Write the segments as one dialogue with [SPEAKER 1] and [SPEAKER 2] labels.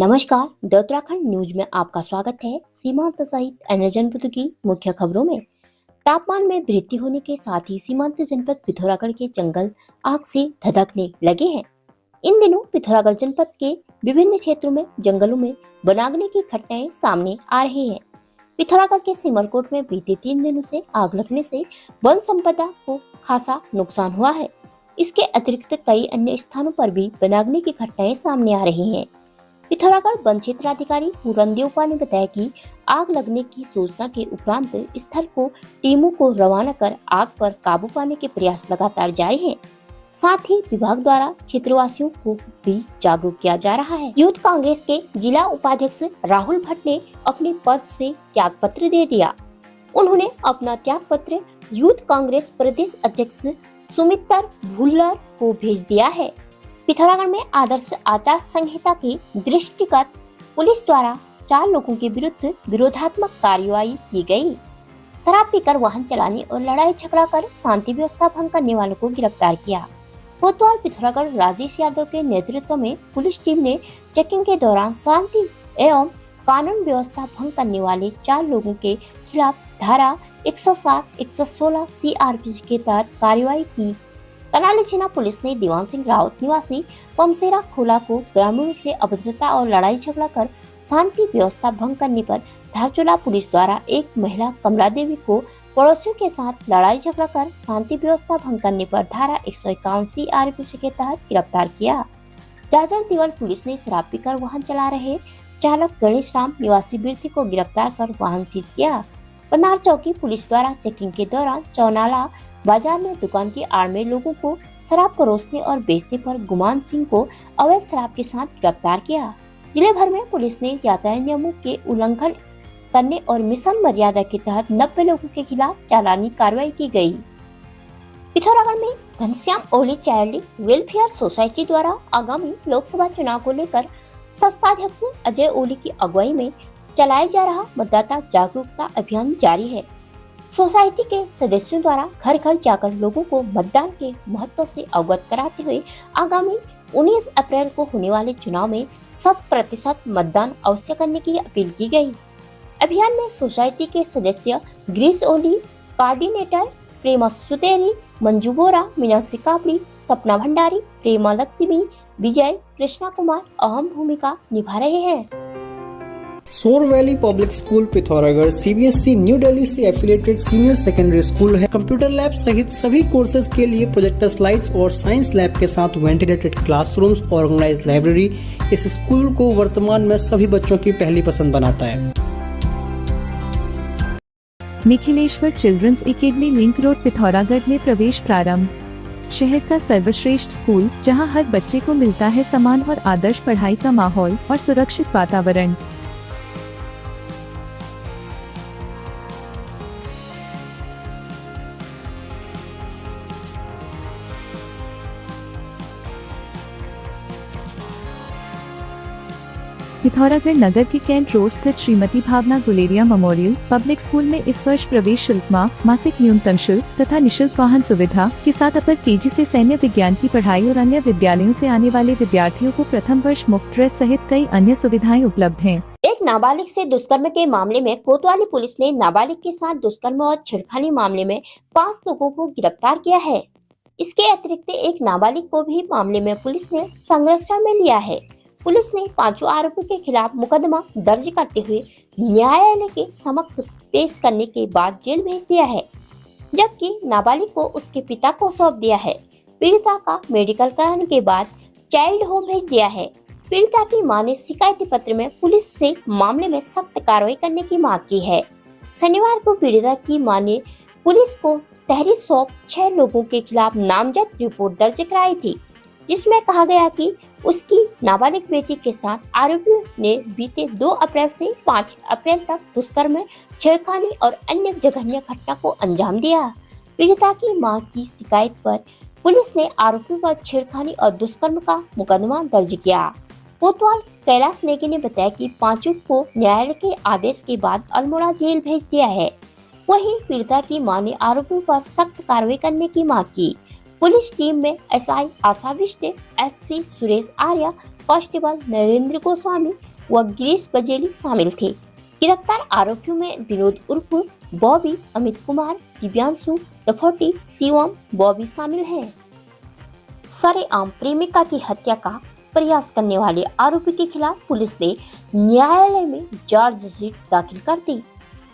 [SPEAKER 1] नमस्कार, the Uttarakhand news में आपका स्वागत है। सीमांत सहित अन्य जनपदों की मुख्य खबरों में तापमान में वृद्धि होने के साथ ही सीमांत जनपद पिथौरागढ़ के जंगल आग से धधकने लगे हैं। इन दिनों पिथौरागढ़ जनपद के विभिन्न क्षेत्रों में जंगलों में वनाग्नि की घटनाएं सामने आ रही हैं। पिथौरागढ़ के सिमरकोट में बीते 3 दिनों से आग लगने से वन संपदा को खासा नुकसान हुआ है। इसके अतिरिक्त कई अन्य स्थानों पर भी वनाग्नि की घटनाएं सामने आ रही हैं। पिथौरागढ़ वन क्षेत्राधिकारी पूरन देवपा ने बताया कि आग लगने की सूचना के उपरांत स्थल को टीमों को रवाना कर आग पर काबू पाने के प्रयास लगातार जारी हैं। साथ ही विभाग द्वारा क्षेत्रवासियों को भी जागरूक किया जा रहा है। यूथ कांग्रेस के जिला उपाध्यक्ष राहुल भट्ट ने अपने पद से त्याग पत्र दे दिया। उन्होंने अपना त्याग पत्र यूथ कांग्रेस प्रदेश अध्यक्ष सुमितर भुल्लर को भेज दिया है। पिथौरागढ़ में आदर्श आचार संहिता के दृष्टिगत पुलिस द्वारा 4 लोगों के विरुद्ध विरोधात्मक कार्रवाई की गई। शराब पीकर वाहन चलाने और लड़ाई झगड़ा कर शांति व्यवस्था भंग करने वालों को गिरफ्तार किया। कोतवाल पिथौरागढ़ राजेश यादव के नेतृत्व में पुलिस टीम ने चेकिंग के दौरान शांति एवं कानून व्यवस्था भंग करने वाले 4 लोगों के खिलाफ धारा 107, 116 CRPC के तहत कार्रवाई की। कनाली छिना पुलिस ने दीवान सिंह रावत निवासी पमसेरा खोला को ग्रामीणों से अभद्रता और लड़ाई झगड़ा कर शांति व्यवस्था भंग करने पर धारचूला पुलिस द्वारा एक महिला कमला देवी को पड़ोसियों के साथ लड़ाई झगड़ा कर शांति व्यवस्था भंग करने पर धारा 151 CRPC के तहत गिरफ्तार किया। जाजर दीवाल पुलिस ने शराब पीकर वाहन चला रहे चालक गणेश राम निवासी व्यक्ति को गिरफ्तार कर वाहन सीज किया। पनार चौकी पुलिस द्वारा चेकिंग के दौरान चौनाला बाजार में दुकान की आड़ में लोगों को शराब परोसने और बेचने पर गुमान सिंह को अवैध शराब के साथ गिरफ्तार किया। जिले भर में पुलिस ने यातायात नियमों के उल्लंघन करने और मिशन मर्यादा के तहत 90 लोगों के खिलाफ चालानी कार्रवाई की गई। पिथौरागढ़ में घनश्याम ओली चाइल्ड वेलफेयर सोसाइटी द्वारा आगामी लोकसभा चुनाव को लेकर संस्थाध्यक्ष अजय ओली की अगुवाई में चलाया जा रहा मतदाता जागरूकता अभियान जारी है। सोसाइटी के सदस्यों द्वारा घर घर जाकर लोगों को मतदान के महत्व से अवगत कराते हुए आगामी 19 अप्रैल को होने वाले चुनाव में 100% मतदान अवश्य करने की अपील की गई। अभियान में सोसाइटी के सदस्य ग्रीस ओली, कोऑर्डिनेटर प्रेमा सुतेरी, मंजू बोरा, मीनाक्षी कापड़ी, सपना भंडारी, प्रेमा लक्ष्मी, विजय, कृष्णा कुमार अहम भूमिका निभा रहे हैं।
[SPEAKER 2] सोर valley public school Pithoragarh CBSE new Delhi से एफिलिएटेड सीनियर सेकेंडरी स्कूल है। कंप्यूटर लैब सहित सभी कोर्सेज के लिए प्रोजेक्टर स्लाइड्स और साइंस लैब के साथ वेंटिलेटेड क्लासरूम्स, ऑर्गेनाइज्ड लाइब्रेरी इस स्कूल को वर्तमान में सभी बच्चों की पहली पसंद बनाता है।
[SPEAKER 3] Nikhileshwar children's academy link road Pithoragarh में प्रवेश प्रारंभ। शहर का सर्वश्रेष्ठ स्कूल जहां हर बच्चे को मिलता है समान और आदर्श पढ़ाई का माहौल और सुरक्षित वातावरण। पिथौरागढ़ नगर के कैंट रोड स्थित श्रीमती भावना गुलेरिया मेमोरियल पब्लिक स्कूल में इस वर्ष प्रवेश शुल्क मासिक न्यूनतम शुल्क तथा निशुल्क वाहन सुविधा के साथ अपर KG से सैन्य विज्ञान की पढ़ाई और अन्य विद्यालयों से आने वाले विद्यार्थियों को प्रथम वर्ष मुफ्त ड्रेस सहित कई अन्य सुविधाएं उपलब्ध हैं।
[SPEAKER 1] एक नाबालिग से दुष्कर्म के मामले में कोतवाली पुलिस ने नाबालिग के साथ दुष्कर्म और छेड़खानी मामले में 5 लोगों को गिरफ्तार किया है। इसके अतिरिक्त एक नाबालिग को भी मामले में पुलिस ने संरक्षण में लिया है। पुलिस ने 5 आरोपियों के खिलाफ मुकदमा दर्ज करते हुए न्यायालय के समक्ष पेश करने के बाद जेल भेज दिया है, जबकि नाबालिग को उसके पिता को सौंप दिया है। पीड़िता का मेडिकल कराने के बाद चाइल्ड होम भेज दिया है। पीड़िता की मां ने शिकायती पत्र में पुलिस से मामले में सख्त कार्रवाई करने की मांग की है। शनिवार को पीड़िता की मां ने पुलिस को तहरीर सौंप 6 लोगों के खिलाफ नामजद रिपोर्ट दर्ज कराई थी, जिसमें कहा गया कि उसकी नाबालिग बेटी के साथ आरोपियों ने बीते 2 अप्रैल से 5 अप्रैल तक दुष्कर्म, छेड़खानी और अन्य जघन्य घटना को अंजाम दिया। पीड़िता की मां की शिकायत पर पुलिस ने आरोपियों पर छेड़खानी और दुष्कर्म का मुकदमा दर्ज किया। कोतवाल कैलाश नेगी ने बताया कि 5 को न्यायालय के आदेश के बाद अल्मोड़ा जेल भेज दिया है। वहीं पीड़िता की मां ने आरोपियों पर सख्त कार्रवाई करने की मांग की। पुलिस टीम में SI आशा विष्ट, SC सुरेश आर्या, कांस्टेबल नरेंद्र गोस्वामी, व गिरीश बजेली शामिल थे। गिरफ्तार आरोपियों में विनोद उर्फ बॉबी, अमित कुमार, दिव्यांशु, दफोटी, शिवम, बॉबी शामिल हैं। सरेआम प्रेमिका की हत्या का प्रयास करने वाले आरोपी के खिलाफ पुलिस ने न्यायालय में चार्जशीट दाखिल कर दी।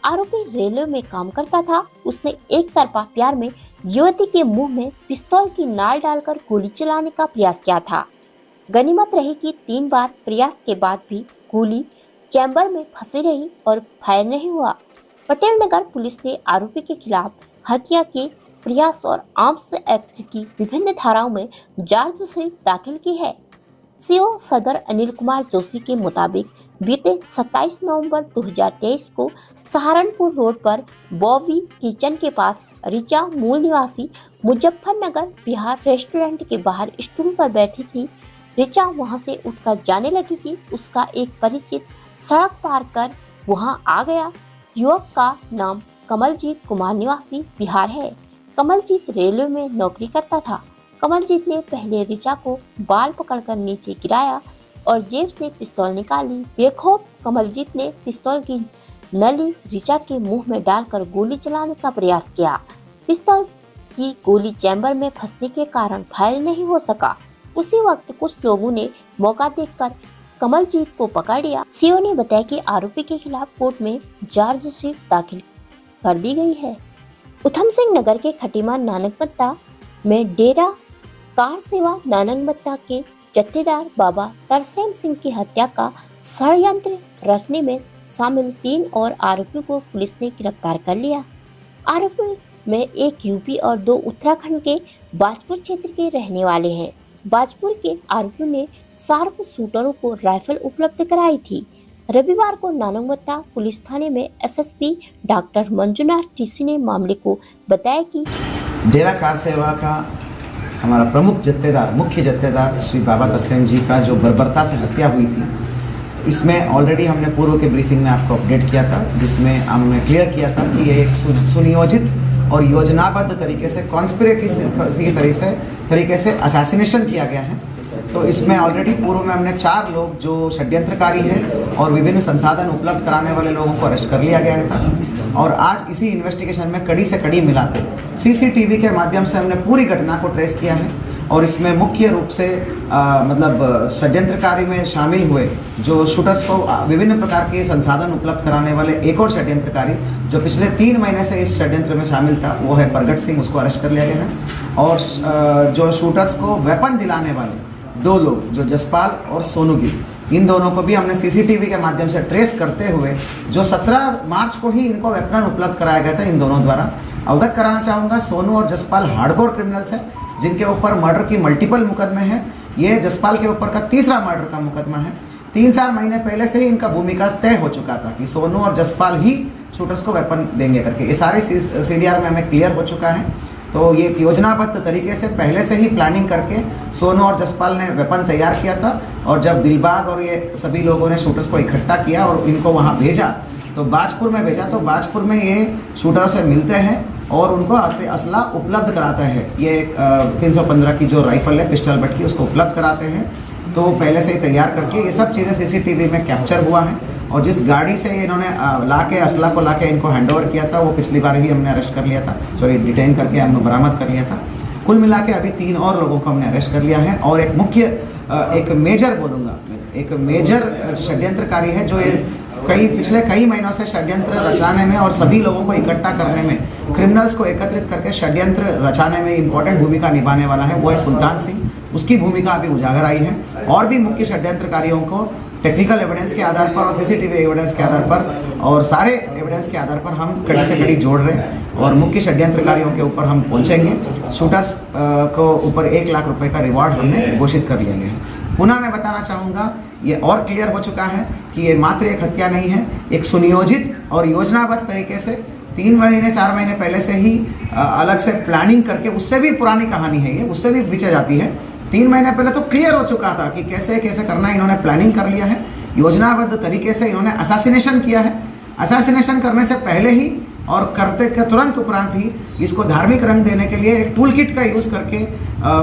[SPEAKER 1] आरोपी रेलवे में काम करता था। उसने एक तरफा प्यार में युवती के मुंह में पिस्तौल की नाल डालकर गोली चलाने का प्रयास किया था। गनीमत रही कि 3 बार प्रयास के बाद भी गोली चैम्बर में फंसी रही और फायर नहीं हुआ। पटेल नगर पुलिस ने आरोपी के खिलाफ हत्या के प्रयास और आर्म्स एक्ट की विभिन्न धाराओं में चार्जशीट दाखिल की है। सीओ सदर अनिल कुमार जोशी के मुताबिक बीते 27 नवंबर 2023 को सहारनपुर रोड पर बॉबी किचन के पास रिचा मूल निवासी मुजफ्फरनगर बिहार रेस्टोरेंट के बाहर स्टूल पर बैठी थी। रिचा वहां से उठकर जाने लगी कि उसका एक परिचित सड़क पार कर वहां आ गया। युवक का नाम कमलजीत कुमार निवासी बिहार है। कमलजीत रेलवे में नौकरी करता था। कमलजीत ने पहले रिचा को बाल पकड़कर नीचे गिराया और जेब से पिस्तौल निकाली। बेखौफ कमलजीत ने पिस्तौल की नली रिचा के मुंह में डालकर गोली चलाने का प्रयास किया। पिस्तौल की गोली चैम्बर में फंसने के कारण फायर नहीं हो सका। उसी वक्त कुछ लोगों ने मौका देखकर कमलजीत को पकड़ लिया। सीओ ने बताया कि आरोपी के खिलाफ कोर्ट में चार्जशीट दाखिल कर दी गई है। उधम सिंह नगर के खटीमा नानकमत्ता में डेरा कार सेवा नानकमत्ता के जत्थेदार बाबा तरसेम सिंह की हत्या का षड्यंत्र रचने में शामिल 3 और आरोपियों को पुलिस ने गिरफ्तार कर लिया। आरोपियों में एक यूपी और 2 उत्तराखंड के बाजपुर क्षेत्र के रहने वाले हैं। बाजपुर के आरोपियों ने शार्प शूटरों को राइफल उपलब्ध कराई थी। रविवार को नानकमत्ता पुलिस थाने में एसएसपी डॉक्टर मंजुनाथ टीसी ने मामले को बताया कि
[SPEAKER 4] डेरा कार सेवा का हमारा प्रमुख जत्थेदार, मुख्य जत्थेदार श्री बाबा तरसेम जी का जो बर्बरता से हत्या हुई थी, इसमें ऑलरेडी हमने पूर्व के ब्रीफिंग में आपको अपडेट किया था, जिसमें हमने क्लियर किया था कि ये एक सुनियोजित और योजनाबद्ध तरीके से कॉन्स्पिरेसी तरीके से असैसिनेशन किया गया है। तो इसमें ऑलरेडी पूर्व में हमने 4 लोग जो षड्यंत्रकारी हैं और विभिन्न संसाधन उपलब्ध कराने वाले लोगों को अरेस्ट कर लिया गया था। और आज इसी इन्वेस्टिगेशन में कड़ी से कड़ी मिलाते सीसीटीवी के माध्यम से हमने पूरी घटना को ट्रेस किया है। और इसमें मुख्य रूप से मतलब षड्यंत्रकारी में शामिल हुए जो शूटर्स को विभिन्न प्रकार के संसाधन उपलब्ध कराने वाले एक और षड्यंत्रकारी जो पिछले 3 महीने से इस षड्यंत्र में शामिल था, वो है प्रगट सिंह, उसको अरेस्ट कर लिया गया है। और जो शूटर्स को वेपन दिलाने वाले 2 लोग जो जसपाल और सोनू गिल, इन दोनों को भी हमने सीसीटीवी के माध्यम से ट्रेस करते हुए जो 17 मार्च को ही इनको वेपन उपलब्ध कराया गया था, इन दोनों द्वारा अवगत कराना चाहूँगा। सोनू और जसपाल हार्डकोर क्रिमिनल्स हैं जिनके ऊपर मर्डर की मल्टीपल मुकदमे हैं। ये जसपाल के ऊपर का 3रा मर्डर का मुकदमा है। 3-4 महीने पहले से ही इनका भूमिका तय हो चुका था कि सोनू और जसपाल ही शूटर्स को वेपन देंगे करके। ये सारे सीडीआर में हमें क्लियर हो चुका है। तो ये योजनाबद्ध तरीके से पहले से ही प्लानिंग करके सोनू और जसपाल ने वेपन तैयार किया था। और जब दिलबाग और ये सभी लोगों ने शूटर्स को इकट्ठा किया और इनको वहाँ भेजा, तो बाजपुर में भेजा, तो बाजपुर में ये शूटरों से मिलते हैं और उनको असला उपलब्ध कराता है। ये 315 की जो राइफल है पिस्टल बट की, उसको उपलब्ध कराते हैं। तो पहले से ही तैयार करके ये सब चीज़ें सीसीटीवी में कैप्चर हुआ है। और जिस गाड़ी से इन्होंने असला को लाके इनको हैंडओवर किया था, वो पिछली बार ही हमने अरेस्ट कर लिया था, डिटेन करके हमने बरामद कर लिया था। कुल मिला के अभी 3 और लोगों को हमने अरेस्ट कर लिया है। और एक मुख्य एक मेजर बोलूँगा, एक मेजर षड्यंत्रकारी है जो पिछले कई महीनों से षड्यंत्र रचाने में और सभी लोगों को इकट्ठा करने में, क्रिमिनल्स को एकत्रित करके षड्यंत्र रचाने में इंपॉर्टेंट भूमिका निभाने वाला है, वो है सुल्तान सिंह। उसकी भूमिका अभी उजागर आई है। और भी मुख्य षड्यंत्रकारियों को टेक्निकल एविडेंस के आधार पर और सीसीटीवी एविडेंस के आधार पर और सारे एविडेंस के आधार पर हम कड़ी से कड़ी जोड़ रहे हैं और मुख्य षड्यंत्रकारियों के ऊपर हम पहुंचेंगे। शूटर्स को ऊपर 1 लाख रुपए का रिवॉर्ड हमने घोषित कर लिया गया है। पुनः मैं बताना चाहूँगा, ये और क्लियर हो चुका है कि ये मात्र एक हत्या नहीं है, एक सुनियोजित और योजनाबद्ध तरीके से 3 महीने 4 महीने पहले से ही अलग से प्लानिंग करके, उससे भी पुरानी कहानी है ये, उससे भी पीछे जाती है। 3 महीने पहले तो क्लियर हो चुका था कि कैसे कैसे करना है। इन्होंने प्लानिंग कर लिया है, योजनाबद्ध तरीके से इन्होंने असैसिनेशन किया है। असैसिनेशन करने से पहले ही और करते के तुरंत उपरांत ही इसको धार्मिक रंग देने के लिए एक टूल किट का यूज़ करके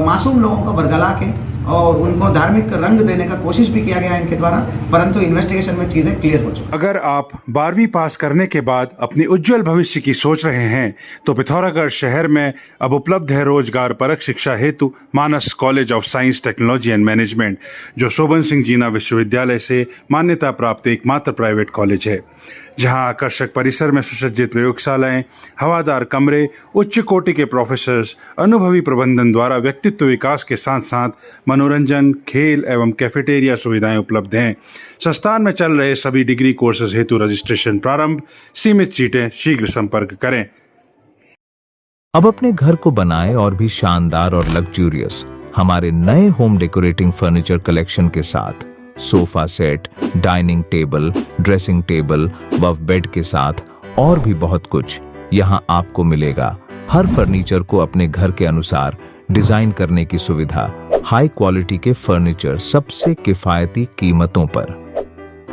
[SPEAKER 4] मासूम लोगों को बरगला के और उनको धार्मिक रंग देने का कोशिश भी किया गया इनके द्वारा, परंतु इन्वेस्टिगेशन में चीज़ें क्लियर हो चुकी।
[SPEAKER 5] अगर आप 12वीं पास करने के बाद अपनी उज्जवल भविष्य की सोच रहे हैं तो पिथौरागढ़ शहर में अब उपलब्ध है रोजगार परक शिक्षा हेतु Manas college of science technology and management, जो शोभन सिंह जीना विश्वविद्यालय से मान्यता प्राप्त एकमात्र प्राइवेट कॉलेज है, जहां आकर्षक परिसर में सुसज्जित प्रयोगशालाएं, हवादार कमरे, उच्च कोटि के प्रोफेसर्स, अनुभवी प्रबंधन द्वारा व्यक्तित्व विकास के साथ साथ मनोरंजन, खेल एवं कैफेटेरिया सुविधाएं उपलब्ध हैं। संस्थान में चल रहे सभी डिग्री कोर्सेज हेतु रजिस्ट्रेशन प्रारंभ, सीमित सीटें, शीघ्र संपर्क करें।
[SPEAKER 6] अब अपने घर को बनाएं और भी शानदार और लग्जूरियस हमारे नए होम डेकोरेटिंग फर्नीचर कलेक्शन के साथ। Sofa set, dining table, dressing table व बेड के साथ और भी बहुत कुछ यहाँ आपको मिलेगा। हर फर्नीचर को अपने घर के अनुसार डिजाइन करने की सुविधा, हाई क्वालिटी के फर्नीचर सबसे किफायती कीमतों पर।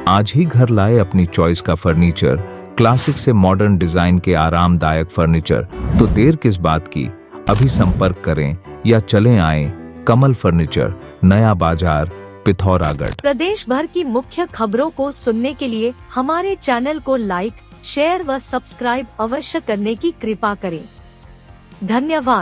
[SPEAKER 6] आज ही घर लाए अपनी चॉइस का फर्नीचर, क्लासिक से मॉडर्न डिजाइन के आरामदायक फर्नीचर। तो देर किस बात की, अभी संपर्क करें या चलें आए कमल फर्नीचर, नया बाजार, पिथौरागढ़।
[SPEAKER 7] प्रदेश भर की मुख्य खबरों को सुनने के लिए हमारे चैनल को लाइक, शेयर व सब्सक्राइब अवश्य करने की कृपा करें। धन्यवाद।